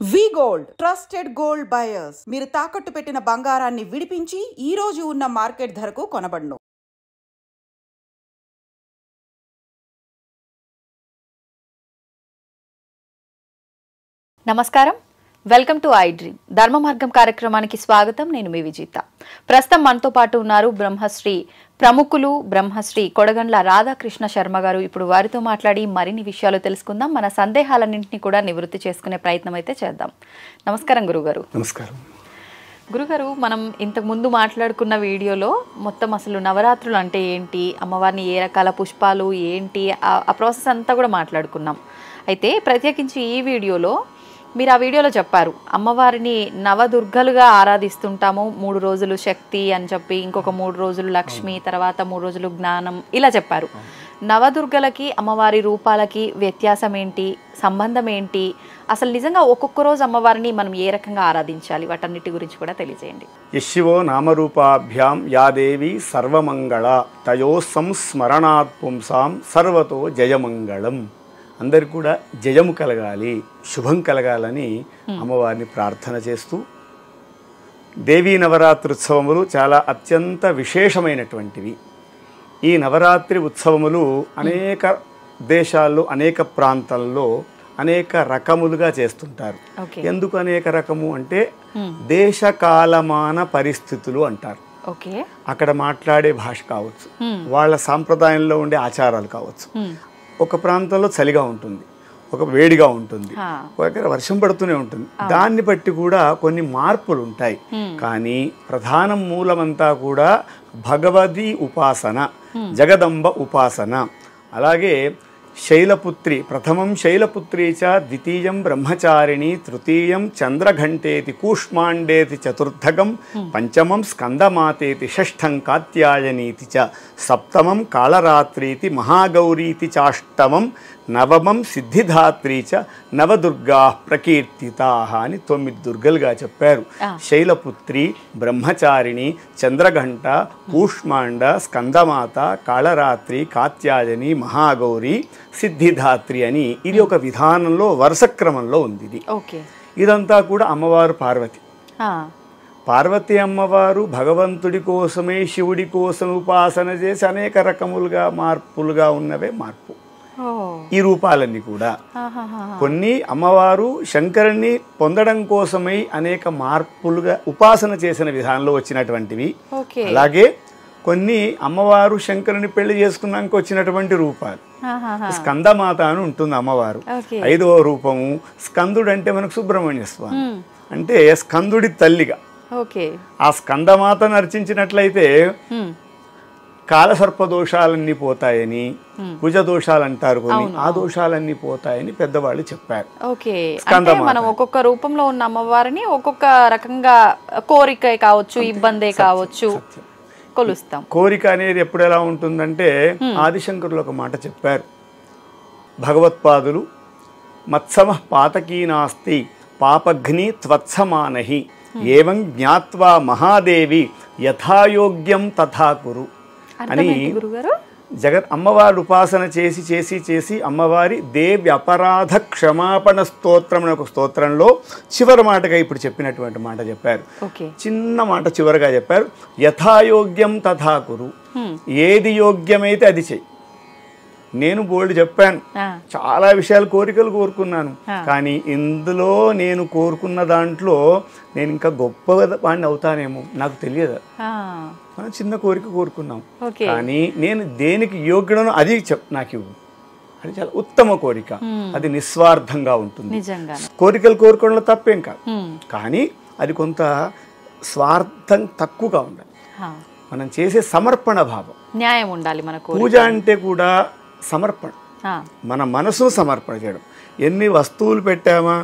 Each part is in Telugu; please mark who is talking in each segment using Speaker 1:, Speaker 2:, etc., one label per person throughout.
Speaker 1: వి గోల్డ్ ట్రస్టెడ్ గోల్డ్ బయర్స్ మీరు తాకట్టు పెట్టిన బంగారాన్ని విడిపించి ఈ రోజు ఉన్న మార్కెట్ ధరకు కొనబడును.
Speaker 2: నమస్కారం, వెల్కమ్ టు ఐ డ్రీమ్ ధర్మ మార్గం కార్యక్రమానికి స్వాగతం. నేను మీ విజిత. ప్రస్తుతం మనతో పాటు ఉన్నారు బ్రహ్మశ్రీ ప్రముఖులు బ్రహ్మశ్రీ కొడగండ్ల రాధాకృష్ణ శర్మ గారు. ఇప్పుడు వారితో మాట్లాడి మరిన్ని విషయాలు తెలుసుకుందాం. మన సందేహాలన్నింటినీ కూడా నివృత్తి చేసుకునే ప్రయత్నం అయితే చేద్దాం. నమస్కారం గురుగారు.
Speaker 3: నమస్కారం
Speaker 2: గురుగారు. మనం ఇంతకు ముందు మాట్లాడుకున్న వీడియోలో మొత్తం అసలు నవరాత్రులు అంటే ఏంటి, అమ్మవారిని ఏ రకాల పుష్పాలు ఏంటి, ఆ ప్రాసెస్ అంతా కూడా మాట్లాడుకున్నాం. అయితే ప్రత్యేకించి ఈ వీడియోలో మీరు ఆ వీడియోలో చెప్పారు, అమ్మవారిని నవదుర్గలుగా ఆరాధిస్తుంటాము. 3 రోజులు శక్తి అని చెప్పి, ఇంకొక 3 రోజులు లక్ష్మి, తర్వాత 3 రోజులు జ్ఞానం, ఇలా చెప్పారు. నవదుర్గలకి అమ్మవారి రూపాలకి వ్యత్యాసం ఏంటి, సంబంధం ఏంటి, అసలు నిజంగా ఒక్కొక్క రోజు అమ్మవారిని మనం ఏ రకంగా ఆరాధించాలి, వాటన్నిటి గురించి కూడా తెలియజేయండి.
Speaker 3: యశివో నామరూపాభ్యాం యా దేవి సర్వమంగళ తయో సంస్మరణాత్ పుంసాం సర్వతో జయమంగళం. అందరికి కూడా జయము కలగాలి, శుభం కలగాలని అమ్మవారిని ప్రార్థన చేస్తూ, దేవీ నవరాత్రి ఉత్సవములు చాలా అత్యంత విశేషమైనటువంటివి. ఈ నవరాత్రి ఉత్సవములు అనేక దేశాల్లో, అనేక ప్రాంతాల్లో అనేక రకములుగా చేస్తుంటారు. ఎందుకు అనేక రకము అంటే దేశకాలమాన పరిస్థితులు అంటారు. అక్కడ మాట్లాడే భాష కావచ్చు, వాళ్ళ సాంప్రదాయంలో ఉండే ఆచారాలు కావచ్చు. ఒక ప్రాంతంలో చలిగా ఉంటుంది, ఒక వేడిగా ఉంటుంది, ఒక దగ్గర వర్షం పడుతూనే ఉంటుంది. దాన్ని బట్టి కూడా కొన్ని మార్పులు ఉంటాయి. కానీ ప్రధాన మూలమంతా కూడా భగవదీ ఉపాసన, జగదంబ ఉపాసన. అలాగే శైలపుత్రి, ప్రథమం శైలపుత్రీ చ, ద్వితీయం బ్రహ్మచారిణి, తృతీయం చంద్రఘంటేతి, కూష్మాండేతి చతుర్థకం, పంచమం స్కందమాతేతి, షష్ఠం కాత్యాయనీతి చ, సప్తమం కాళరాత్రీతి, మహాగౌరీతి చాష్టమం, నవమం సిద్ధిధాత్రీ చ, నవదుర్గా ప్రకీర్తితాః అని 9 దుర్గలుగా చెప్పారు. శైలపుత్రి, బ్రహ్మచారిణి, చంద్రఘంట, కూష్మాండ, స్కందమాత, కాళరాత్రి, కాత్యాయని, మహాగౌరి, సిద్ధిధాత్రి అని ఇది ఒక విధానంలో వరుస క్రమంలో ఉంది. ఇది ఇదంతా కూడా అమ్మవారు పార్వతి. పార్వతి అమ్మవారు భగవంతుడి కోసమే, శివుడి కోసం ఉపాసన చేసి అనేక రకములుగా మార్పులుగా ఉన్నవే మార్పు. ఈ రూపాలన్నీ కూడా కొన్ని అమ్మవారు శంకరుణ్ణి పొందడం కోసమై అనేక మార్పులుగా ఉపాసన చేసిన విధానంలో వచ్చినటువంటివి. అలాగే కొన్ని అమ్మవారు శంకరుని పెళ్లి చేసుకున్నాక వచ్చినటువంటి రూపాలు. స్కందమాత అని ఉంటుంది అమ్మవారు. 5వ రూపము స్కందుడు అంటే మనకు సుబ్రహ్మణ్య స్వామి, అంటే స్కందుడి తల్లిగా. ఆ స్కందమాతను అర్చించినట్లయితే కాలసర్ప దోషాలన్నీ పోతాయని, కుజ దోషాలు అంటారు కొన్ని, ఆ దోషాలన్నీ పోతాయని పెద్దవాళ్ళు చెప్పారు.
Speaker 2: మనం ఒక్కొక్క రూపంలో ఉన్న అమ్మవారిని ఒక్కొక్క రకంగా కోరిక కావచ్చు, ఇబ్బందే కావచ్చు కొలుస్తాం.
Speaker 3: కోరిక అనేది ఎప్పుడు ఎలా ఉంటుందంటే, ఆదిశంకరులు ఒక మాట చెప్పారు. భగవత్పాదులు మత్సమ పాతకీ నాస్తి పాపఘ్ని త్వత్సమానహి ఏవం జ్ఞాత్వా మహాదేవి యథాయోగ్యం తథా కురు అని అమ్మవారి ఉపాసన చేసి చేసి చేసి అమ్మవారి దేవి అపరాధ క్షమాపణ స్తోత్రం అనే ఒక స్తోత్రంలో చివరి మాటగా ఇప్పుడు చెప్పినటువంటి మాట చెప్పారు. చిన్న మాట చివరిగా చెప్పారు, యథాయోగ్యం తథా కురు. ఏది యోగ్యమైతే అది చెయ్యి. నేను బోల్డ్ చెప్పాను, చాలా విషయాలు కోరికలు కోరుకున్నాను, కానీ ఇందులో నేను కోరుకున్న దాంట్లో నేను ఇంకా గొప్ప వాడిని అవుతానేమో నాకు తెలియదు. మనం చిన్న కోరిక కోరుకున్నాం, కానీ నేను దేనికి యోగ్యుడనో అది నాకు ఇవ్వు. అది చాలా ఉత్తమ కోరిక, అది నిస్వార్థంగా ఉంటుంది. కోరికలు కోరుకోవడంలో తప్పేం కాదు, కానీ అది కొంత స్వార్థం తక్కువగా ఉండాలి. మనం చేసే సమర్పణ భావం,
Speaker 2: న్యాయం ఉండాలి. మన
Speaker 3: పూజ అంటే కూడా సమర్పణ, మన మనసు సమర్పణ చేయడం. ఎన్ని వస్తువులు పెట్టామా,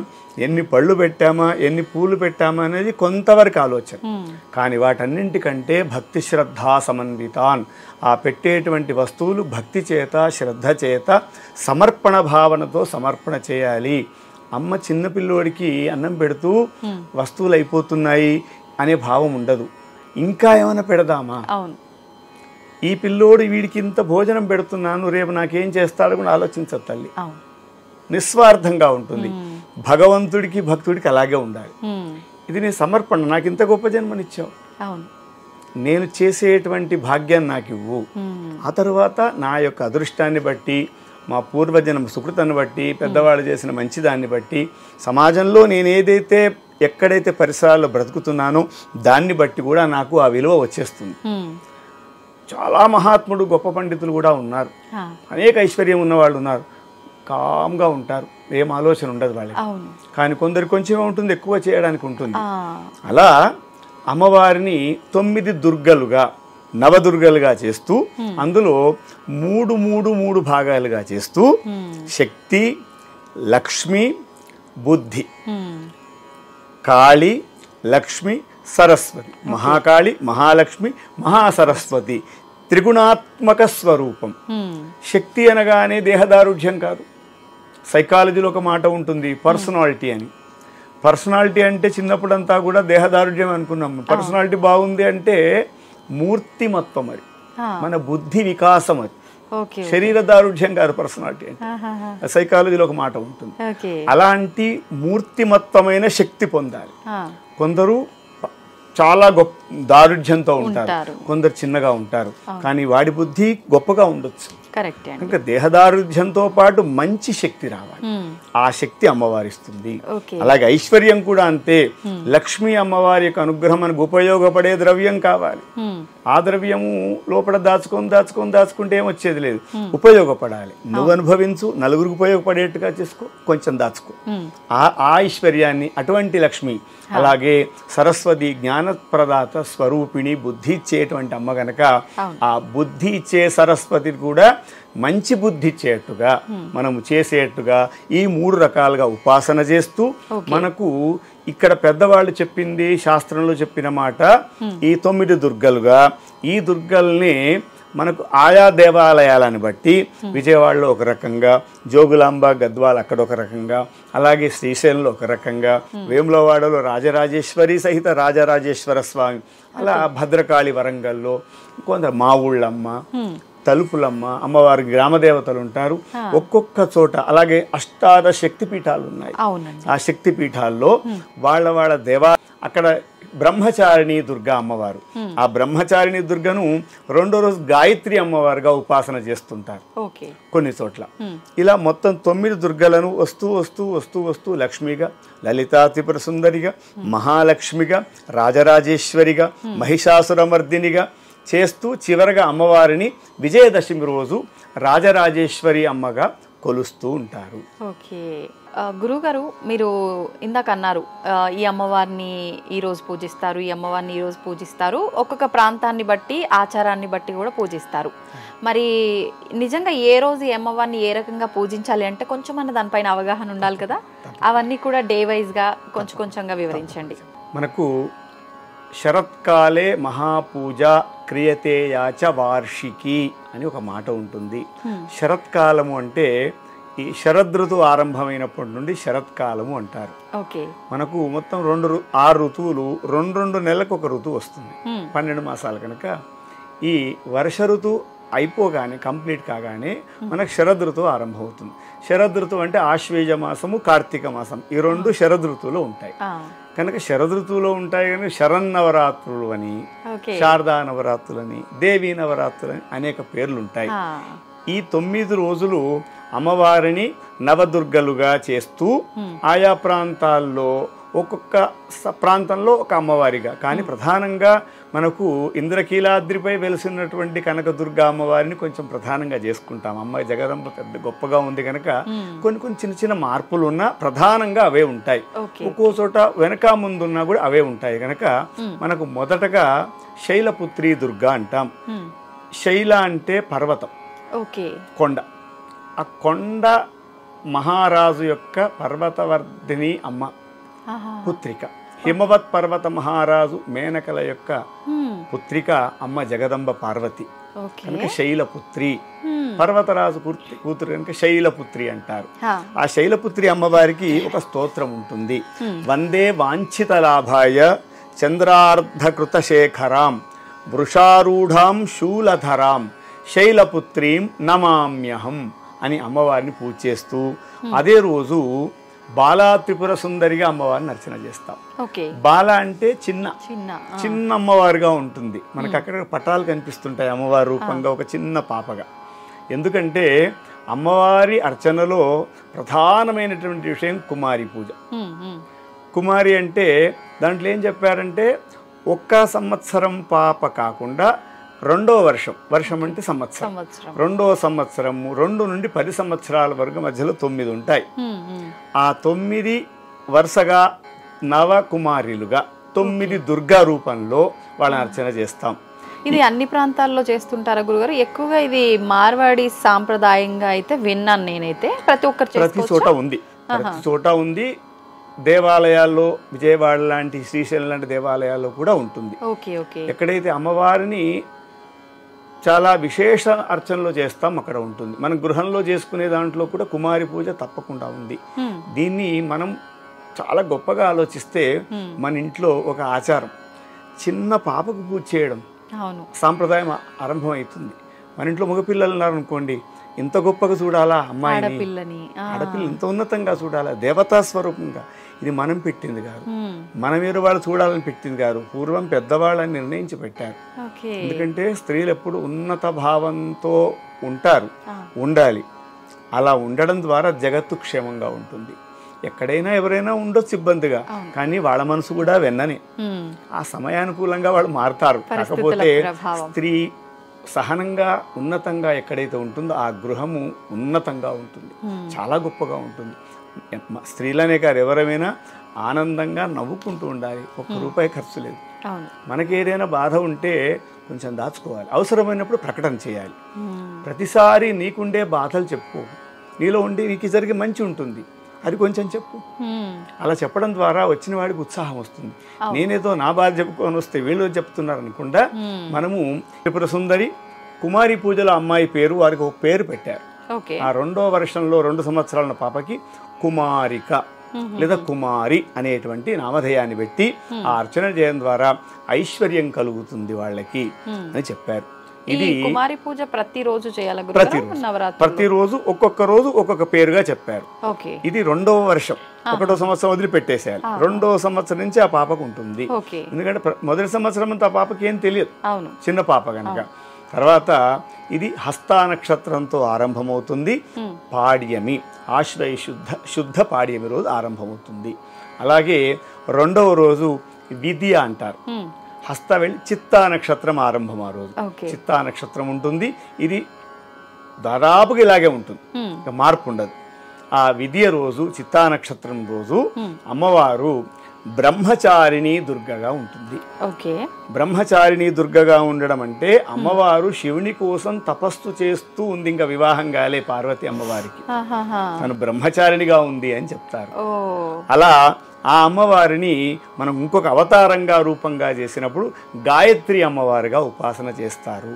Speaker 3: ఎన్ని పళ్ళు పెట్టామా, ఎన్ని పూలు పెట్టామా అనేది కొంతవరకు ఆలోచన, కానీ వాటన్నింటికంటే భక్తి శ్రద్ధా సమన్వితాన్, ఆ పెట్టేటువంటి వస్తువులు భక్తి చేత, శ్రద్ధ చేత, సమర్పణ భావనతో సమర్పణ చేయాలి. అమ్మ చిన్నపిల్లోడికి అన్నం పెడుతూ వస్తువులు అయిపోతున్నాయి అనే భావం ఉండదు, ఇంకా ఏమైనా పెడదామా, ఈ పిల్లోడు వీడికి ఇంత భోజనం పెడుతున్నాను, రేపు నాకేం చేస్తాడు కూడా ఆలోచించదు తల్లి. నిస్వార్థంగా ఉంటుంది. భగవంతుడికి భక్తుడికి అలాగే ఉండాలి. ఇది నీ సమర్పణ, నాకు ఇంత గొప్ప జన్మనిచ్చావు,
Speaker 2: అవును,
Speaker 3: నేను చేసేటువంటి భాగ్యాన్ని నాకు ఇవ్వు. ఆ తర్వాత నా యొక్క అదృష్టాన్ని బట్టి, మా పూర్వజన్మ సుకృతాన్ని బట్టి, పెద్దవాళ్ళు చేసిన మంచిదాన్ని బట్టి, సమాజంలో నేను ఏదైతే ఎక్కడైతే పరిసరాల్లో బ్రతుకుతున్నానో దాన్ని బట్టి కూడా నాకు ఆ విలువ వచ్చేస్తుంది. చాలా మహాత్ముడు గొప్ప పండితులు కూడా ఉన్నారు, అనేక ఐశ్వర్యం ఉన్నవాళ్ళు ఉన్నారు, కామ్గా ఉంటారు, ఏం ఆలోచన ఉండదు వాళ్ళకి. కానీ కొందరు కొంచెమే ఉంటుంది, ఎక్కువ చేయడానికి ఉంటుంది. అలా అమ్మవారిని 9 దుర్గలుగా, నవదుర్గలుగా చేస్తూ, అందులో 3 భాగాలుగా చేస్తూ శక్తి, లక్ష్మి, బుద్ధి, కాళి, లక్ష్మి, సరస్వతి, మహాకాళి, మహాలక్ష్మి, మహాసరస్వతి, త్రిగుణాత్మక స్వరూపం. శక్తి అనగానే దేహదారుఢ్యం కాదు. సైకాలజీలో ఒక మాట ఉంటుంది, పర్సనాలిటీ అని. పర్సనాలిటీ అంటే చిన్నప్పుడంతా కూడా దేహదారుఢ్యం అనుకున్నాం. పర్సనాలిటీ బాగుంది అంటే మూర్తిమత్వం, అది మన బుద్ధి వికాసం, అది శరీర దారుఢ్యం కాదు పర్సనాలిటీ అంటే. సైకాలజీలో ఒక మాట ఉంటుంది. అలాంటి మూర్తిమత్వమైన శక్తి పొందాలి. కొందరు చాలా గొప్ప దారుఢ్యంతో ఉంటారు, కొందరు చిన్నగా ఉంటారు, కానీ వాడి బుద్ధి గొప్పగా ఉండొచ్చు. కనుక దేహదారుఢ్యంతో పాటు మంచి శక్తి రావాలి, ఆ శక్తి అమ్మవారిస్తుంది. అలాగే ఐశ్వర్యం కూడా అంతే. లక్ష్మీ అమ్మవారి యొక్క అనుగ్రహం మనకు ఉపయోగపడే ద్రవ్యం కావాలి. ఆ ద్రవ్యము లోపల దాచుకుంటే ఏం వచ్చేది లేదు, ఉపయోగపడాలి. నువ్వు అనుభవించు, నలుగురికి ఉపయోగపడేట్టుగా చేసుకో, కొంచెం దాచుకో. ఆ ఐశ్వర్యాన్ని, అటువంటి లక్ష్మి. అలాగే సరస్వతి జ్ఞానప్రదాత స్వరూపిణి, బుద్ధి ఇచ్చేటువంటి అమ్మ గనక ఆ బుద్ధి ఇచ్చే సరస్వతిని కూడా మంచి బుద్ధి ఇచ్చేట్టుగా మనము చేసేట్టుగా ఈ 3 రకాలుగా ఉపాసన చేస్తూ, మనకు ఇక్కడ పెద్దవాళ్ళు చెప్పింది, శాస్త్రంలో చెప్పిన మాట, ఈ 9 దుర్గలుగా, ఈ దుర్గల్ని మనకు ఆయా దేవాలయాలను బట్టి, విజయవాడలో ఒక రకంగా, జోగులాంబ గద్వాల్ అక్కడ ఒక రకంగా, అలాగే శ్రీశైలంలో ఒక రకంగా, వేములవాడలో రాజరాజేశ్వరి సహిత రాజరాజేశ్వర స్వామి, అలా భద్రకాళి వరంగల్లో, కొందరు మా ఊళ్ళమ్మ, తలుపులమ్మ, అమ్మవారి గ్రామదేవతలు ఉంటారు ఒక్కొక్క చోట. అలాగే 18 శక్తిపీఠాలు ఉన్నాయి. ఆ శక్తిపీఠాల్లో వాళ్ళ దేవా, అక్కడ బ్రహ్మచారిణి దుర్గా అమ్మవారు, ఆ బ్రహ్మచారిణి దుర్గను 2వ రోజు గాయత్రి అమ్మవారుగా ఉపాసన చేస్తుంటారు కొన్ని చోట్ల. ఇలా మొత్తం 9 దుర్గలను వస్తూ లక్ష్మిగా, లలితా త్రిపుర సుందరిగా, మహాలక్ష్మిగా, రాజరాజేశ్వరిగా, మహిషాసురమర్దినిగా చేస్తూ చివరగా అమ్మవారిని విజయదశమి రోజు రాజరాజేశ్వరి అమ్మగా కొలుస్తూ ఉంటారు.
Speaker 2: ఓకే గురుగారు, మీరు ఇందాక అన్నారు ఈ అమ్మవారిని ఈరోజు పూజిస్తారు, ఈ అమ్మవారిని ఈరోజు పూజిస్తారు, ఒక్కొక్క ప్రాంతాన్ని బట్టి, ఆచారాన్ని బట్టి కూడా పూజిస్తారు. మరి నిజంగా ఏ రోజు ఈ అమ్మవారిని ఏ రకంగా పూజించాలి అంటే కొంచెం అన్న దానిపైన అవగాహన ఉండాలి కదా, అవన్నీ కూడా డే వైజ్గా కొంచెంగా వివరించండి.
Speaker 3: మనకు శరత్కాలే మహాపూజ క్రియతే యాచ వార్షికి అని ఒక మాట ఉంటుంది. శరత్కాలము అంటే ఈ శరదృతు ఆరంభమైనప్పటి నుండి శరత్కాలము అంటారు. మనకు మొత్తం 6 ఋతువులు, 2 నెలలకు ఒక ఋతువు వస్తుంది, 12 మాసాలు కనుక. ఈ వర్ష ఋతువు అయిపోగానే, కంప్లీట్ కాగానే మనకు శరదృతువు ఆరంభమవుతుంది. శరదృతువు అంటే ఆశ్వేజ మాసము, కార్తీక మాసం, ఈ 2 శరదృతువులో ఉంటాయి కనుక శరదృతువులో ఉంటాయి. కానీ శరన్నవరాత్రులు అని, శారదా నవరాత్రులని, దేవీ నవరాత్రులని అనేక పేర్లు ఉంటాయి. ఈ 9 రోజులు అమ్మవారిని నవదుర్గలుగా చేస్తూ ఆయా ప్రాంతాల్లో ఒక్కొక్క ప్రాంతంలో ఒక అమ్మవారిగా, కానీ ప్రధానంగా మనకు ఇంద్రకీలాద్రిపై వెలిసినటువంటి కనకదుర్గా అమ్మవారిని కొంచెం ప్రధానంగా చేసుకుంటాం. అమ్మాయి జగదంబ పెద్ద గొప్పగా ఉంది కనుక కొన్ని చిన్న మార్పులు ఉన్నా ప్రధానంగా అవే ఉంటాయి. ఒక్కో చోట వెనక ముందున్నా కూడా అవే ఉంటాయి కనుక మనకు మొదటగా శైలపుత్రి దుర్గా అంటాం. శైల అంటే పర్వతం, కొండ. ఆ కొండ మహారాజు యొక్క పర్వతవర్ధిని అమ్మ పుత్రిక. హిమవత్ పర్వత మహారాజు మేనకల యొక్క పుత్రిక అమ్మ జగదంబ పార్వతి కనుక శైలపుత్రి. పర్వతరాజు కూతురు కనుక శైలపుత్రి అంటారు. ఆ శైలపుత్రి అమ్మవారికి ఒక స్తోత్రం ఉంటుంది. వందే వాంఛిత లాభాయ చంద్రార్ధకృత శేఖరాం వృషారూఢాం శూలధరాం శైలపుత్రీం నమామ్యహం అని అమ్మవారిని పూజ చేస్తూ, అదే రోజు బాలా త్రిపుర సుందరిగా అమ్మవారిని అర్చన చేస్తాం.
Speaker 2: ఓకే.
Speaker 3: బాల అంటే చిన్న
Speaker 2: చిన్న
Speaker 3: చిన్న అమ్మవారుగా ఉంటుంది. మనకు అక్కడ పటాలు కనిపిస్తుంటాయి అమ్మవారి రూపంగా ఒక చిన్న పాపగా. ఎందుకంటే అమ్మవారి అర్చనలో ప్రధానమైనటువంటి విషయం కుమారి పూజ. కుమారి అంటే దాంట్లో ఏం చెప్పారంటే ఒక్క సంవత్సరం పాప కాకుండా రెండో వర్షం అంటే సంవత్సరం, రెండో సంవత్సరము 2 నుండి 10 సంవత్సరాల వరకు మధ్యలో 9 ఉంటాయి. ఆ 9 వరుసగా నవకుమారిలుగా 9 దుర్గా రూపంలో వాళ్ళని అర్చన చేస్తాం.
Speaker 2: ఇది అన్ని ప్రాంతాల్లో చేస్తుంటారా గురుగారు? ఎక్కువగా ఇది మార్వాడి సాంప్రదాయంగా అయితే విన్నాను నేనైతే. ప్రతి
Speaker 3: చోట ఉంది. దేవాలయాల్లో విజయవాడ లాంటి శ్రీశైలం లాంటి దేవాలయాల్లో కూడా ఉంటుంది. ఎక్కడైతే అమ్మవారిని చాలా విశేష అర్చనలో చేస్తాం అక్కడ ఉంటుంది. మనం గృహంలో చేసుకునే దాంట్లో కూడా కుమారి పూజ తప్పకుండా ఉంది. దీన్ని మనం చాలా గొప్పగా ఆలోచిస్తే మన ఇంట్లో ఒక ఆచారం, చిన్న పాపకు పూజ చేయడం సాంప్రదాయం ఆరంభమవుతుంది. మన ఇంట్లో మగపిల్లలు ఉన్నారనుకోండి, ఇంత గొప్పగా చూడాలా అమ్మాయిని, ఆడపిల్ల ఇంత ఉన్నతంగా చూడాలా, దేవతా స్వరూపంగా. ఇది మనం పెట్టింది కాదు, మన మీద వాళ్ళు చూడాలని పెట్టింది కాదు. పూర్వం పెద్దవాళ్ళని నిర్ణయించి పెట్టారు. ఎందుకంటే స్త్రీలు ఎప్పుడు ఉన్నత భావంతో ఉండాలి. అలా ఉండడం ద్వారా జగత్తు క్షేమంగా ఉంటుంది. ఎక్కడైనా ఎవరైనా ఉండొచ్చు ఇబ్బందిగా, కానీ వాళ్ళ మనసు కూడా వెన్ననే. ఆ సమయానుకూలంగా వాళ్ళు మారుతారు. కాకపోతే స్త్రీ సహనంగా ఉన్నతంగా ఎక్కడైతే ఉంటుందో ఆ గృహము ఉన్నతంగా ఉంటుంది, చాలా గొప్పగా ఉంటుంది. స్త్రీలనే కాదు, ఎవరైనా ఆనందంగా నవ్వుకుంటూ ఉండాలి. ₹1 ఖర్చు లేదు. మనకి ఏదైనా బాధ ఉంటే కొంచెం దాచుకోవాలి, అవసరమైనప్పుడు ప్రకటన చేయాలి. ప్రతిసారి నీకుండే బాధలు చెప్పుకో, నీలో ఉండి నీకు జరిగే మంచి ఉంటుంది, అది కొంచెం చెప్పు. అలా చెప్పడం ద్వారా వచ్చిన వాడికి ఉత్సాహం వస్తుంది. నేనేదో నా బాధ చెప్పుకొని వస్తే వీళ్ళు చెప్తున్నారు అనుకుండా మనము త్రిపుర సుందరి కుమారి పూజలో అమ్మాయి పేరు, వారికి ఒక పేరు పెట్టారు. ఆ రెండో వర్షంలో 2 సంవత్సరాల పాపకి కుమారిక లేదా కుమారి అనేటువంటి నామధేయాన్ని పెట్టి ఆ అర్చన చేయడం ద్వారా ఐశ్వర్యం కలుగుతుంది వాళ్ళకి అని చెప్పారు. ఇది
Speaker 2: కుమారి పూజ ప్రతిరోజు చేయాలి.
Speaker 3: ప్రతిరోజు ఒక్కొక్క రోజు ఒక్కొక్క పేరుగా చెప్పారు. ఇది 2వ వర్షం, 1వ సంవత్సరం వదిలిపెట్టేసేయాలి. 2వ సంవత్సరం నుంచి ఆ పాపకు ఉంటుంది. ఎందుకంటే మొదటి సంవత్సరం అంతా ఆ పాపకి ఏం తెలియదు, చిన్న పాప కనుక. తర్వాత ఇది హస్తా నక్షత్రంతో ఆరంభమవుతుంది. పాడ్యమి, ఆశ్రయ శుద్ధ పాడ్యమి రోజు ఆరంభమవుతుంది. అలాగే 2వ రోజు విద్య అంటారు. హస్త వెళ్ళి చిత్తా నక్షత్రం ఆరంభం. ఆ రోజు చిత్తా నక్షత్రం ఉంటుంది. ఇది దాదాపుగా ఇలాగే ఉంటుంది, ఇంకా మార్పు ఉండదు. ఆ విద్య రోజు చిత్తా నక్షత్రం రోజు అమ్మవారు బ్రహ్మచారిణి దుర్గగా ఉంటుంది. బ్రహ్మచారిణి దుర్గగా ఉండడం అంటే అమ్మవారు శివుని కోసం తపస్సు చేస్తూ ఉంది, ఇంకా వివాహం కాలే పార్వతి అమ్మవారికి, తను బ్రహ్మచారిణిగా ఉంది అని చెప్తారు. అలా ఆ అమ్మవారిని మనం ఇంకొక అవతారంగా రూపంగా చేసినప్పుడు గాయత్రి అమ్మవారిగా ఉపాసన చేస్తారు.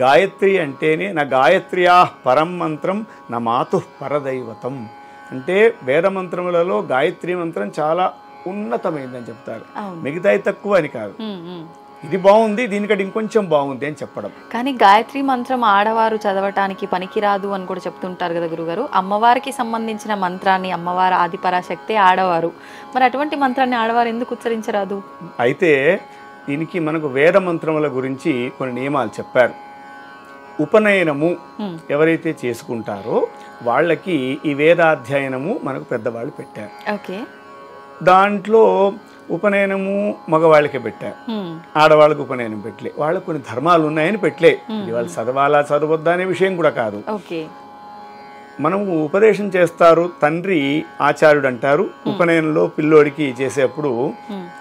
Speaker 3: గాయత్రి అంటేనే నా గాయత్ర్యా పరం మంత్రం నా మాతు పరదైవతం అంటే వేద మంత్రములలో గాయత్రి మంత్రం చాలా ఉన్నతమైందని చెప్తారు. మిగతాయి తక్కువ అని కాదు, ఇది బాగుంది దీనికంటే ఇంకొంచెం బాగుంది అని చెప్పడం.
Speaker 2: కానీ గాయత్రి మంత్రం ఆడవారు చదవటానికి పనికిరాదు అని కూడా చెప్తుంటారు కదా గురుగారు. అమ్మవారికి సంబంధించిన మంత్రాన్ని, అమ్మవారి ఆదిపరాశక్తే ఆడవారు, మరి అటువంటి మంత్రాన్ని ఆడవారు ఎందుకు ఉచ్చరించరాదు?
Speaker 3: అయితే దీనికి మనకు వేద మంత్రముల గురించి కొన్ని నియమాలు చెప్పారు. ఉపనయనము ఎవరైతే చేసుకుంటారో వాళ్ళకి ఈ వేదాధ్యయనము మనకు పెద్దవాళ్ళు పెట్టారు. దాంట్లో ఉపనయనము మగవాళ్ళకే పెట్టారు, ఆడవాళ్ళకి ఉపనయనం పెట్టలే. వాళ్ళకు కొన్ని ధర్మాలు ఉన్నాయని పెట్టలే. వాళ్ళు చదవాలా చదవద్దా అనే విషయం కూడా కాదు. మనము ఉపదేశం చేస్తారు, తండ్రి ఆచార్యుడు అంటారు. ఉపనయనంలో పిల్లోడికి చేసేప్పుడు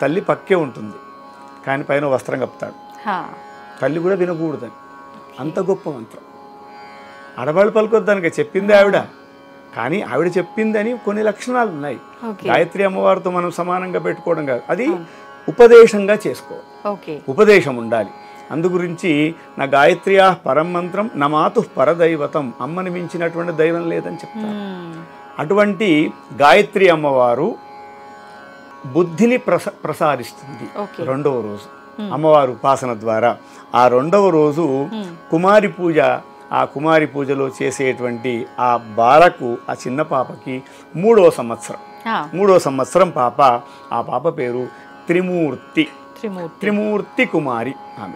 Speaker 3: తల్లి పక్కే ఉంటుంది, కానీ పైన వస్త్రం కప్పుతాడు. తల్లి కూడా వినకూడదని, అంత గొప్ప మంత్రం. ఆడవాళ్ళు పలుకొద్దానికి చెప్పింది ఆవిడ, కానీ ఆవిడ చెప్పిందని కొన్ని లక్షణాలు ఉన్నాయి. గాయత్రి అమ్మవారితో మనం సమానంగా పెట్టుకోవడం కాదు, అది ఉపదేశంగా చేసుకోవాలి, ఉపదేశం ఉండాలి. అందుగురించి నా గాయత్ర్యా పరం మంత్రం నా మాతు పరదైవతం, అమ్మని మించినటువంటి దైవం లేదని చెప్తారు. అటువంటి గాయత్రి అమ్మవారు బుద్ధిని ప్రసాదిస్తుంది 2వ రోజు అమ్మవారు ఉపాసన ద్వారా. ఆ 2వ రోజు కుమారి పూజ, ఆ కుమారి పూజలో చేసేటువంటి ఆ బాలకు, ఆ చిన్న పాపకి 3వ సంవత్సరం 3వ సంవత్సరం పాప. ఆ పాప పేరు త్రిమూర్తి. త్రిమూర్తి కుమారి ఆమె.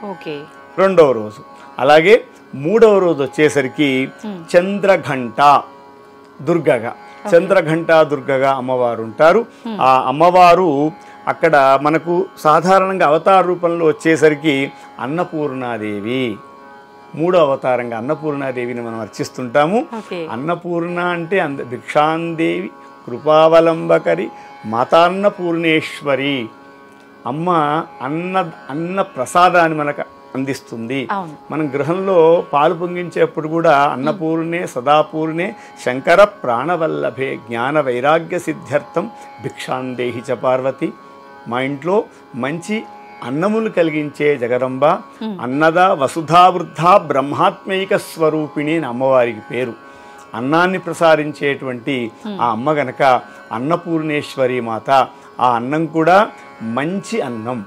Speaker 3: 2వ రోజు. అలాగే 3వ రోజు వచ్చేసరికి చంద్రఘంట దుర్గగా, చంద్రఘంట దుర్గగా అమ్మవారు ఉంటారు. ఆ అమ్మవారు అక్కడ మనకు సాధారణంగా అవతార రూపంలో వచ్చేసరికి అన్నపూర్ణాదేవి. 3వ అవతారంగా అన్నపూర్ణాదేవిని మనం అర్చిస్తుంటాము. అన్నపూర్ణ అంటే భిక్షాందేవి, కృపావలంబకరి, మాతాన్నపూర్ణేశ్వరి. అమ్మ అన్న ప్రసాదాన్ని మనకు అందిస్తుంది. మనం గృహంలో పాలు పొంగించేప్పుడు కూడా అన్నపూర్ణే సదాపూర్ణే శంకర ప్రాణవల్లభే జ్ఞాన వైరాగ్య సిద్ధ్యర్థం భిక్షాందేహి చ పార్వతి. మా ఇంట్లో మంచి అన్నములు కలిగించే జగదంబ, అన్నద వసుధావృద్ధ బ్రహ్మాత్మైక స్వరూపిణి అని అమ్మవారికి పేరు. అన్నాన్ని ప్రసారించేటువంటి ఆ అమ్మ గనక అన్నపూర్ణేశ్వరి మాత. ఆ అన్నం కూడా మంచి అన్నం,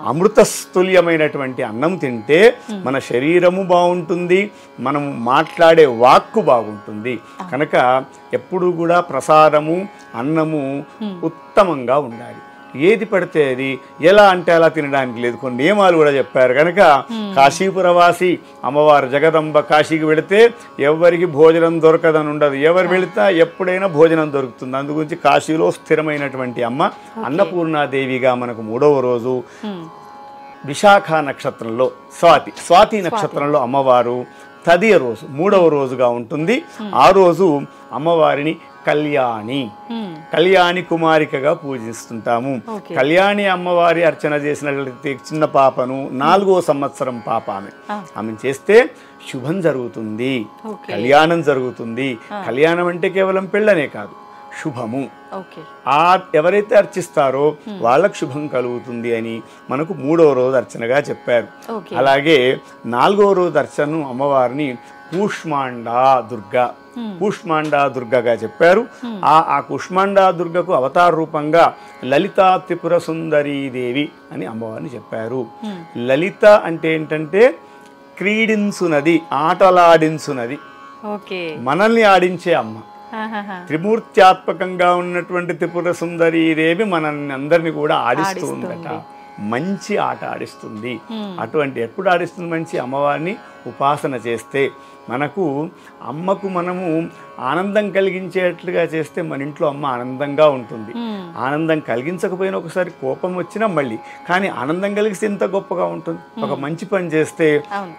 Speaker 3: అమృతస్తుల్యమైనటువంటి అన్నం తింటే మన శరీరము బాగుంటుంది, మనం మాట్లాడే వాక్కు బాగుంటుంది. కనుక ఎప్పుడూ కూడా ప్రసాదము అన్నము ఉత్తమంగా ఉండాలి. ఏది పడితే అది ఎలా అంటే అలా తినడానికి లేదు, కొన్ని నియమాలు కూడా చెప్పారు. కనుక కాశీపురవాసి అమ్మవారు జగదంబ కాశీకి వెళితే ఎవరికి భోజనం దొరకదని ఉండదు. ఎవరు వెళితే ఎప్పుడైనా భోజనం దొరుకుతుంది. అందుగురించి కాశీలో స్థిరమైనటువంటి అమ్మ అన్నపూర్ణాదేవిగా మనకు 3వ రోజు విశాఖ నక్షత్రంలో స్వాతి నక్షత్రంలో అమ్మవారు తదియ రోజు 3వ రోజుగా ఉంటుంది. ఆ రోజు అమ్మవారిని కళ్యాణి కుమారికగా పూజిస్తుంటాము. కళ్యాణి అమ్మవారి అర్చన చేసినట్లయితే చిన్న పాపను 4వ సంవత్సరం పాప ఆమె చేస్తే శుభం జరుగుతుంది, కళ్యాణం జరుగుతుంది. కళ్యాణం అంటే కేవలం పెళ్ళనే కాదు, శుభము. ఎవరైతే అర్చిస్తారో వాళ్ళకు శుభం కలుగుతుంది అని మనకు 3వ రోజు అర్చనగా చెప్పారు. అలాగే 4వ రోజు అర్చనను అమ్మవారిని కూష్మాండా దుర్గగా చెప్పారు. ఆ కూష్మాండా దుర్గకు అవతార రూపంగా లలితా త్రిపుర సుందరీదేవి అని అమ్మవారిని చెప్పారు. లలిత అంటే ఏంటంటే క్రీడించునది, ఆటలాడించునది, మనల్ని ఆడించే అమ్మ. త్రిమూర్త్యాత్మకంగా ఉన్నటువంటి త్రిపుర సుందరీదేవి మనల్ని అందరినీ కూడా ఆడిస్తూ ఉందట. మంచి ఆట ఆడిస్తుంది. అటువంటి ఎప్పుడు ఆడిస్తుంది? మంచి అమ్మవారిని ఉపాసన చేస్తే మనకు అమ్మకు మనము ఆనందం కలిగించేట్లుగా చేస్తే మన ఇంట్లో అమ్మ ఆనందంగా ఉంటుంది. ఆనందం కలిగించకపోయినా ఒకసారి కోపం వచ్చినా మళ్ళీ, కానీ ఆనందం కలిగిస్తే ఎంత గొప్పగా ఉంటుంది. ఒక మంచి పని చేస్తే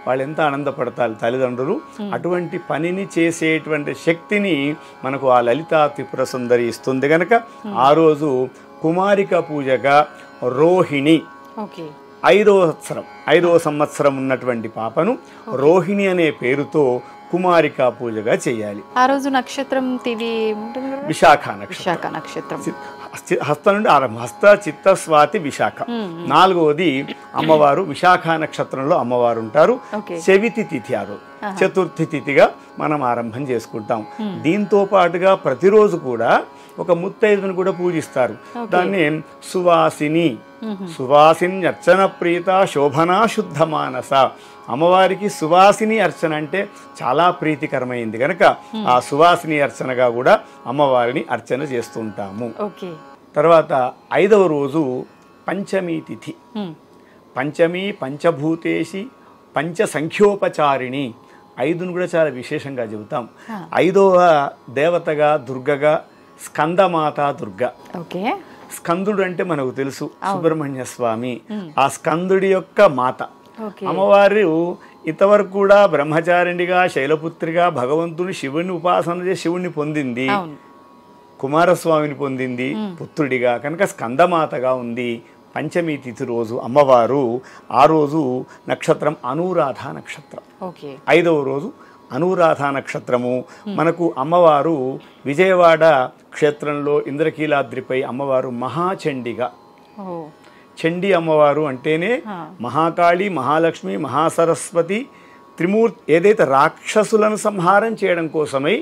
Speaker 3: వాళ్ళు ఎంత ఆనందపడతారు తల్లిదండ్రులు. అటువంటి పనిని చేసేటువంటి శక్తిని మనకు ఆ లలితా త్రిపుర సుందరి ఇస్తుంది. కనుక ఆ రోజు కుమారిక పూజగా రోహిణి 5వ సంవత్సరం ఉన్నటువంటి పాపను రోహిణి అనే పేరుతో కుమారికా పూజగా చేయాలి.
Speaker 2: ఆ రోజు నక్షత్రం
Speaker 3: విశాఖ
Speaker 2: నక్షత్రం.
Speaker 3: హస్త నుండి ఆరంభం. హస్త, చిత్త, స్వాతి, విశాఖ. 4వది అమ్మవారు విశాఖ నక్షత్రంలో అమ్మవారు ఉంటారు. చవితి తిథి, ఆ రోజు చతుర్థి తిథిగా మనం ఆరంభం చేసుకుంటాం. దీంతో పాటుగా ప్రతిరోజు కూడా ఒక ముత్తైదును కూడా పూజిస్తారు. దాన్ని సువాసిని అర్చన ప్రీత శోభనా శుద్ధ మానస. అమ్మవారికి సువాసిని అర్చన అంటే చాలా ప్రీతికరమైంది కనుక ఆ సువాసిని అర్చనగా కూడా అమ్మవారిని అర్చన చేస్తూ ఉంటాము. తర్వాత 5వ రోజు పంచమీ తిథి. పంచమి, పంచభూతేషి, పంచ సంఖ్యోపచారిణి. 5ను కూడా చాలా విశేషంగా చెబుతాం. 5వ దేవతగా దుర్గగా స్కందమాత దుర్గ. స్కందుడు అంటే మనకు తెలుసు సుబ్రహ్మణ్య స్వామి. ఆ స్కందుడి యొక్క మాత అమ్మవారు ఇంతవరకు కూడా బ్రహ్మచారిణిగా శైలపుత్రిగా భగవంతుని శివుని ఉపాసన చేసి శివుణ్ణి పొందింది, కుమారస్వామిని పొందింది పుత్రుడిగా. కనుక స్కందమాతగా ఉంది. పంచమి తిథి రోజు అమ్మవారు. ఆ రోజు నక్షత్రం అనురాధ నక్షత్రం. 5వ రోజు అనురాధ నక్షత్రము. మనకు అమ్మవారు విజయవాడ క్షేత్రంలో ఇంద్రకీలాద్రిపై అమ్మవారు మహాచండిగా. చండి అమ్మవారు అంటేనే మహాకాళి, మహాలక్ష్మి, మహాసరస్వతి, త్రిమూర్తి. ఏదైతే రాక్షసులను సంహారం చేయడం కోసమై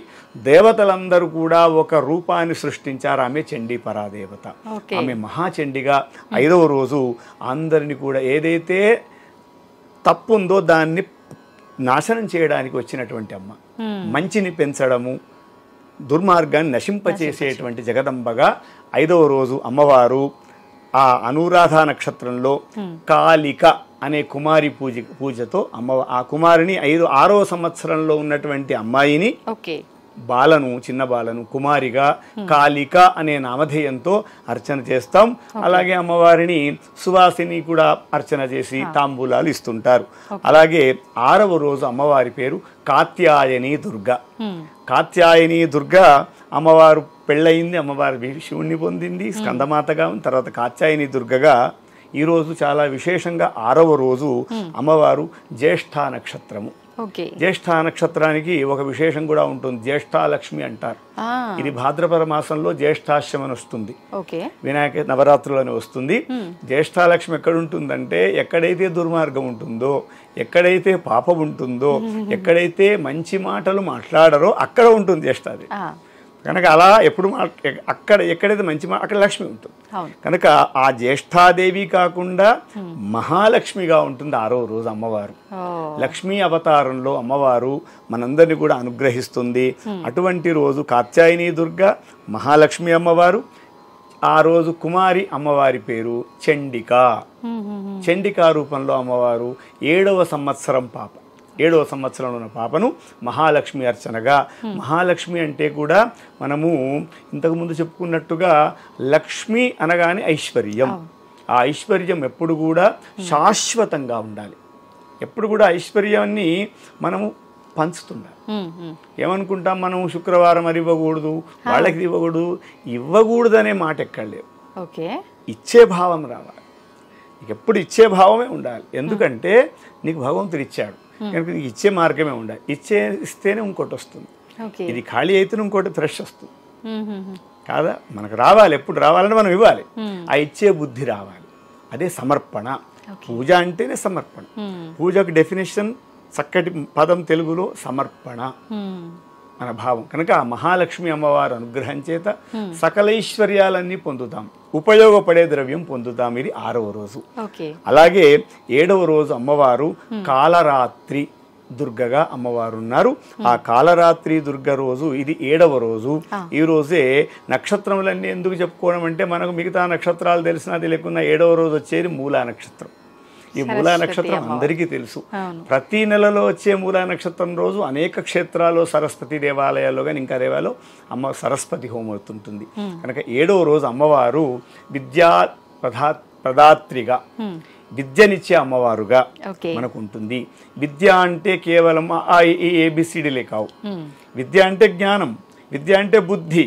Speaker 3: దేవతలందరూ కూడా ఒక రూపాన్ని సృష్టించారు, ఆమె చండీ పరాదేవత. ఆమె మహాచండిగా 5వ రోజు అందరిని కూడా ఏదైతే తప్పు ఉందో దాన్ని నాశనం చేయడానికి వచ్చినటువంటి అమ్మ. మంచిని పెంచడము, దుర్మార్గాన్ని నశింపచేసేటువంటి జగదంబగా 5వ రోజు అమ్మవారు ఆ అనురాధ నక్షత్రంలో కాళిక అనే కుమారి పూజతో ఆ కుమారిని 6వ సంవత్సరంలో ఉన్నటువంటి అమ్మాయిని చిన్న బాలను కుమారిగా కాళిక అనే నామధేయంతో అర్చన చేస్తాం. అలాగే అమ్మవారిని సువాసిని కూడా అర్చన చేసి తాంబూలాలు ఇస్తుంటారు. అలాగే 6వ రోజు అమ్మవారి పేరు కాత్యాయని దుర్గ. కాత్యాయని దుర్గ అమ్మవారు పెళ్ళయింది, అమ్మవారి శివుణ్ణి పొందింది, స్కందమాతగా తర్వాత కాత్యాయని దుర్గగా ఈరోజు చాలా విశేషంగా 6వ రోజు అమ్మవారు జ్యేష్ఠ నక్షత్రము. జ్యేష్ఠ నక్షత్రానికి ఒక విశేషం కూడా ఉంటుంది, జ్యేష్ఠాలక్ష్మి అంటారు. ఇది భాద్రపద మాసంలో జ్యేష్ఠాశ్యం అని వస్తుంది, వినాయక నవరాత్రులని వస్తుంది. జ్యేష్ఠాలక్ష్మి ఎక్కడ ఉంటుందంటే ఎక్కడైతే దుర్మార్గం ఉంటుందో, ఎక్కడైతే పాపం ఉంటుందో, ఎక్కడైతే మంచి మాటలు మాట్లాడరో అక్కడ ఉంటుంది జ్యేష్ఠాది. కనుక అలా ఎప్పుడు అక్కడ ఎక్కడైతే మంచి అక్కడ లక్ష్మి ఉంటుంది. కనుక ఆ జ్యేష్ఠాదేవి కాకుండా మహాలక్ష్మిగా ఉంటుంది 6వ రోజు అమ్మవారు. లక్ష్మీ అవతారంలో అమ్మవారు మనందరినీ కూడా అనుగ్రహిస్తుంది. అటువంటి రోజు కాత్యాయని దుర్గ, మహాలక్ష్మి అమ్మవారు. ఆ రోజు కుమారి అమ్మవారి పేరు చండిక. చండికా రూపంలో అమ్మవారు 7వ సంవత్సరం పాప. 7వ సంవత్సరంలో ఉన్న పాపను మహాలక్ష్మి అర్చనగా, మహాలక్ష్మి అంటే కూడా మనము ఇంతకుముందు చెప్పుకున్నట్టుగా లక్ష్మి అనగానే ఐశ్వర్యం. ఆ ఐశ్వర్యం ఎప్పుడు కూడా శాశ్వతంగా ఉండాలి. ఎప్పుడు కూడా ఐశ్వర్యాన్ని మనము పంచుతుండాలి. ఏమనుకుంటాం మనం, శుక్రవారం అది ఇవ్వకూడదు, వాళ్ళకి ఇవ్వకూడదు అనే మాట ఎక్కడలేవు. ఇచ్చే భావం రావాలి. ఎప్పుడు ఇచ్చే భావమే ఉండాలి. ఎందుకంటే నీకు భగవంతుడు ఇచ్చాడు కనుక నీకు ఇచ్చే మార్గమే ఉండాలి. ఇస్తేనే ఇంకోటి వస్తుంది. ఇది ఖాళీ అయితే ఇంకోటి ఫ్రెష్ వస్తుంది కాదా. మనకు రావాలి, ఎప్పుడు రావాలని మనం ఇవ్వాలి. ఆ ఇచ్చే బుద్ధి రావాలి. అదే సమర్పణ. పూజ అంటేనే సమర్పణ. పూజకు డెఫినేషన్ చక్కటి పదం తెలుగులో సమర్పణ మన భావం. కనుక ఆ మహాలక్ష్మి అమ్మవారు అనుగ్రహం చేత సకల ఐశ్వర్యాలన్నీ పొందుతాం, ఉపయోగపడే ద్రవ్యం పొందుతాం. ఇది 6వ రోజు. అలాగే 7వ రోజు అమ్మవారు కాలరాత్రి దుర్గగా అమ్మవారు ఉన్నారు. ఆ కాలరాత్రి దుర్గ రోజు ఇది 7వ రోజు. ఈ రోజే నక్షత్రములన్నీ ఎందుకు చెప్పుకోవడం అంటే మనకు మిగతా నక్షత్రాలు తెలిసినా తెలియకుండా 7వ రోజు వచ్చేది మూలా నక్షత్రం. ఈ మూలా నక్షత్రం అందరికీ తెలుసు. ప్రతి నెలలో వచ్చే మూలా నక్షత్రం రోజు అనేక క్షేత్రాల్లో సరస్వతి దేవాలయాల్లో కానీ ఇంకా దేవాలయాల్లో అమ్మ సరస్వతి హోమం అవుతుంటుంది. కనుక 7వ రోజు అమ్మవారు విద్యా ప్రదాత్రిగా, విద్యనిచ్చే అమ్మవారుగా మనకు ఉంటుంది. విద్య అంటే కేవలం ABCDలే కావు. విద్య అంటే జ్ఞానం, విద్య అంటే బుద్ధి,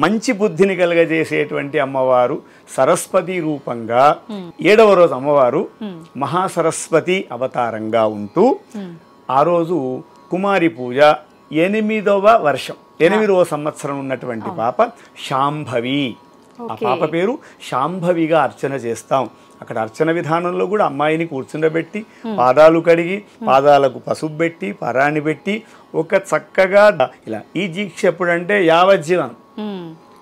Speaker 3: మంచి బుద్ధిని కలగజేసేటువంటి అమ్మవారు సరస్వతి రూపంగా 7వ రోజు అమ్మవారు మహాసరస్వతి అవతారంగా ఉంటూ ఆ రోజు కుమారి పూజ 8వ వర్షం 8వ సంవత్సరం ఉన్నటువంటి పాప శాంభవి. ఆ పాప పేరు శాంభవిగా అర్చన చేస్తాం. అక్కడ అర్చన విధానంలో కూడా అమ్మాయిని కూర్చుండబెట్టి పాదాలు కడిగి పాదాలకు పసుపు పెట్టి పరాణి పెట్టి ఒక చక్కగా ఇలా ఈ దీక్ష ఎప్పుడంటే యావజ్జీవనం.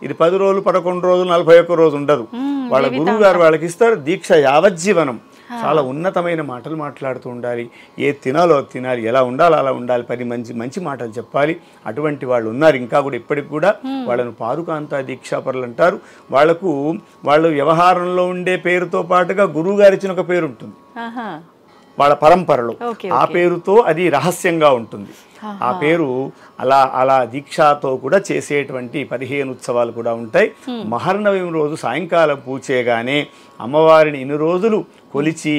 Speaker 3: ఇది 10 రోజులు 11 రోజులు 41 రోజు ఉండదు. వాళ్ళ గురువు గారు వాళ్ళకి ఇస్తారు దీక్ష యావజ్జీవనం. చాలా ఉన్నతమైన మాటలు మాట్లాడుతూ ఉండాలి. ఏ తినాలో తినాలి, ఎలా ఉండాలో అలా ఉండాలి, 10 మంచి మాటలు చెప్పాలి. అటువంటి వాళ్ళు ఉన్నారు ఇంకా కూడా. ఇప్పటికి కూడా వాళ్ళను పారుకాంత దీక్షాపరులు అంటారు. వాళ్ళు వ్యవహారంలో ఉండే పేరుతో పాటుగా గురువు గారు ఇచ్చిన ఒక పేరు ఉంటుంది వాళ్ళ పరంపరలో. ఆ పేరుతో అది రహస్యంగా ఉంటుంది. ఆ పేరు అలా దీక్షతో కూడా చేసేటువంటి 15 ఉత్సవాలు కూడా ఉంటాయి. మహర్నవమి రోజు సాయంకాలం పూజ చేయగానే అమ్మవారిని ఇన్ని రోజులు కొలిచి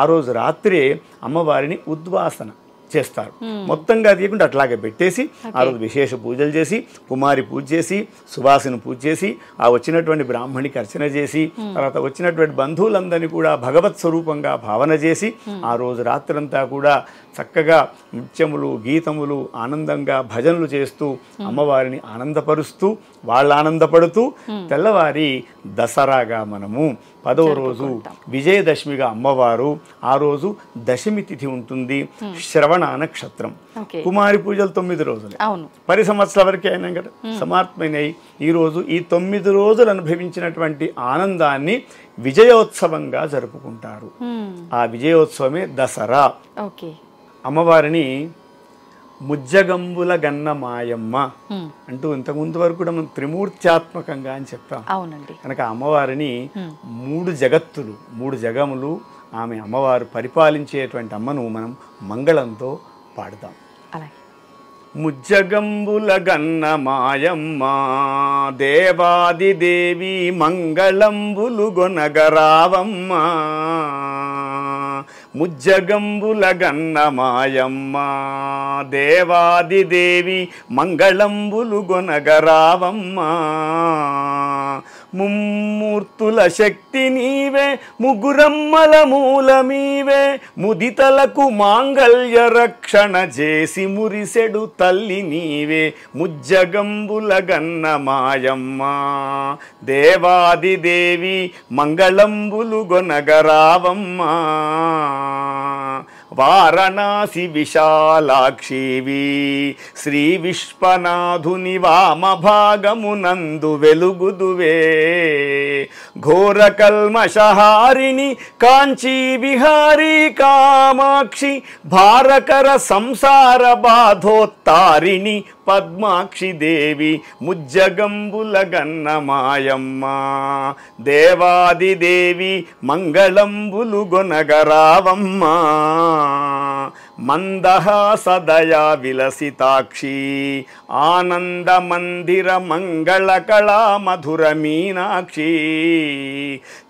Speaker 3: ఆ రోజు రాత్రే అమ్మవారిని ఉద్వాసన చేస్తారు. మొత్తంగా తీయకుండా అట్లాగే పెట్టేసి ఆ రోజు విశేష పూజలు చేసి కుమారి పూజ చేసి సువాసిని పూజ చేసి ఆ వచ్చినటువంటి బ్రాహ్మణికి అర్చన చేసి తర్వాత వచ్చినటువంటి బంధువులందరినీ కూడా భగవత్ స్వరూపంగా భావన చేసి ఆ రోజు రాత్రంతా కూడా చక్కగా నృత్యములు గీతములు ఆనందంగా భజనలు చేస్తూ అమ్మవారిని ఆనందపరుస్తూ వాళ్ళు ఆనందపడుతూ తెల్లవారి దసరాగా మనము 10వ రోజు విజయదశమిగా అమ్మవారు ఆ రోజు దశమి తిథి ఉంటుంది. శ్రవణ నక్షత్రం. కుమారి పూజలు 9 రోజులే, 10 సంవత్సరాల వరకే అయినాయి కదా, సమాప్తమైనవి. ఈరోజు ఈ 9 రోజులు అనుభవించినటువంటి ఆనందాన్ని విజయోత్సవంగా జరుపుకుంటారు. ఆ విజయోత్సవమే దసరా. అమ్మవారిని ముజ్జగంబుల గన్న మాయమ్మ అంటూ ఇంతకుముందు వరకు కూడా మనం త్రిమూర్త్యాత్మకంగా అని చెప్పాం.
Speaker 2: అవునండి.
Speaker 3: కనుక అమ్మవారిని 3 జగత్తులు 3 జగములు ఆమె అమ్మవారు పరిపాలించేటువంటి అమ్మను మనం మంగళంతో పాడుతాం.
Speaker 2: అలాగే.
Speaker 3: ముజ్జగంబుల గన్న మాయమ్మ దేవాది దేవి మంగళంబులు గొనగరావమ్మ, ముజ్జగంబుల గన్న మాయమ్మ దేవాది దేవి మంగళంబులు గొనగరావమ్మ, ముమ్మూర్తుల శక్తి నీవే ముగురమ్మల మూలమీవే, ముదితలకు మాంగళ్య రక్షణ చేసి మురిసెడు తల్లి నీవే, ముజ్జగంబుల గన్న మాయమ్మ దేవాది దేవి మంగళంబులు గొనగరావమ్మ, వారణాసి విశాలాక్షివి శ్రీ విశ్వనాథుని వామభాగమునందు వెలుగుదువే, ఘోర కల్మషహారిణి కాంచీ విహారీ కామాక్షి, భారకర సంసార బాధోత్తారిణి పద్మాక్షి దేవి, ముజ్జగంబుల గన్న మాయమ్మ దేవాది దేవి మంగళంబులు గొనగరావమ్మ, మందహాసదయా విలసితాక్షి ఆనంద మందిర మంగళ కళా మధుర మీనాక్షి,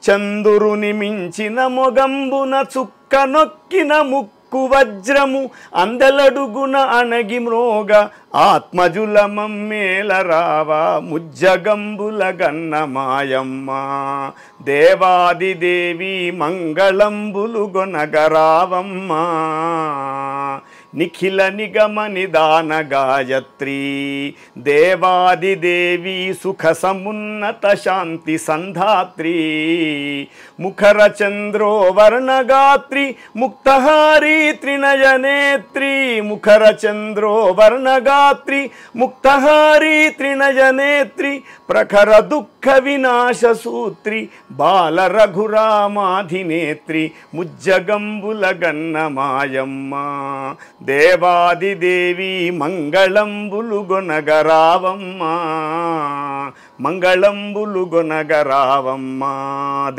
Speaker 3: చందురుని మించిన మొగంబున చుక్క నొక్కిన ముక్కు వజ్రము, అందలడుగున అణగి మ్రోగ ఆత్మజుల మమ్మేల రావా, ముజ్జగంబుల గన్న మాయమ్మ దేవాది దేవి మంగళంబులు గొనగరావమ్మ, నిఖిల నిగమ నిదాన గాయత్రి దేవాది దేవి సుఖ సమున్నత శాంతి సంధాత్రి, ముఖర చంద్రో వర్ణగాత్రి ముక్తహారీ త్రినయనేత్రి, ముఖర చంద్రో వర్ణగాత్రి ముక్తహారీ త్రినయనేత్రి, ప్రఖర దుఃఖ వినాశ సూత్రి బాల రఘురామాధినేత్రి, ముజ్జగంబుల గన్న మాయమ్మ దేవాది దేవి మంగళంబులు గొనగరావమ్మ, మంగళంబులు గొనగరావమ్మ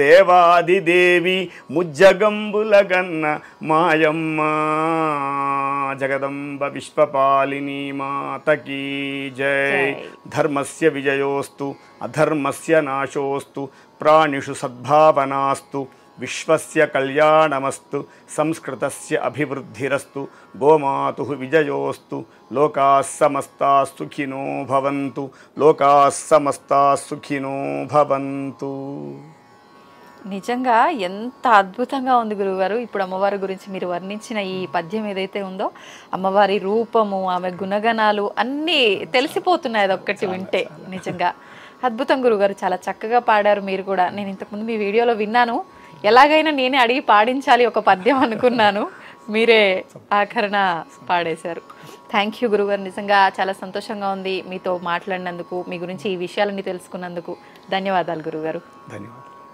Speaker 3: దేవాది దేవి ముజ్జగంబుల గన్న మాయమ్మ, జగదంబ విశ్వపాలిని మాతకీ జై. ధర్మస్య విజయోస్తు అధర్మస్య నాశోస్తు, ప్రాణిషు సద్భావనాస్తు, విశ్వస్య కళ్యాణమస్తు, సంస్కృతస్య అభివృద్ధిరస్తు, గోమాతుః విజయోస్తు, లోకాః సమస్తాః సుఖినో భవంతు, లోకాః సమస్తాః సుఖినో భవంతు.
Speaker 2: నిజంగా ఎంత అద్భుతంగా ఉంది గురువుగారు. ఇప్పుడు అమ్మవారి గురించి మీరు వర్ణించిన ఈ పద్యం ఏదైతే ఉందో, అమ్మవారి రూపము, ఆమె గుణగణాలు అన్నీ తెలిసిపోతున్నాయి అదొక్కటి వింటే. నిజంగా అద్భుతం గురువుగారు, చాలా చక్కగా పాడారు మీరు కూడా. నేను ఇంతకుముందు మీ వీడియోలో విన్నాను, ఎలాగైనా నేనే అడిగి పాడించాలి ఒక పద్యం అనుకున్నాను, మీరే ఆఖరణ పాడేశారు. థ్యాంక్ యూ గురుగారు, నిజంగా చాలా సంతోషంగా ఉంది మీతో మాట్లాడినందుకు, మీ గురించి ఈ విషయాలన్నీ తెలుసుకున్నందుకు. ధన్యవాదాలు గురుగారు.
Speaker 3: ధన్యవాదాలు.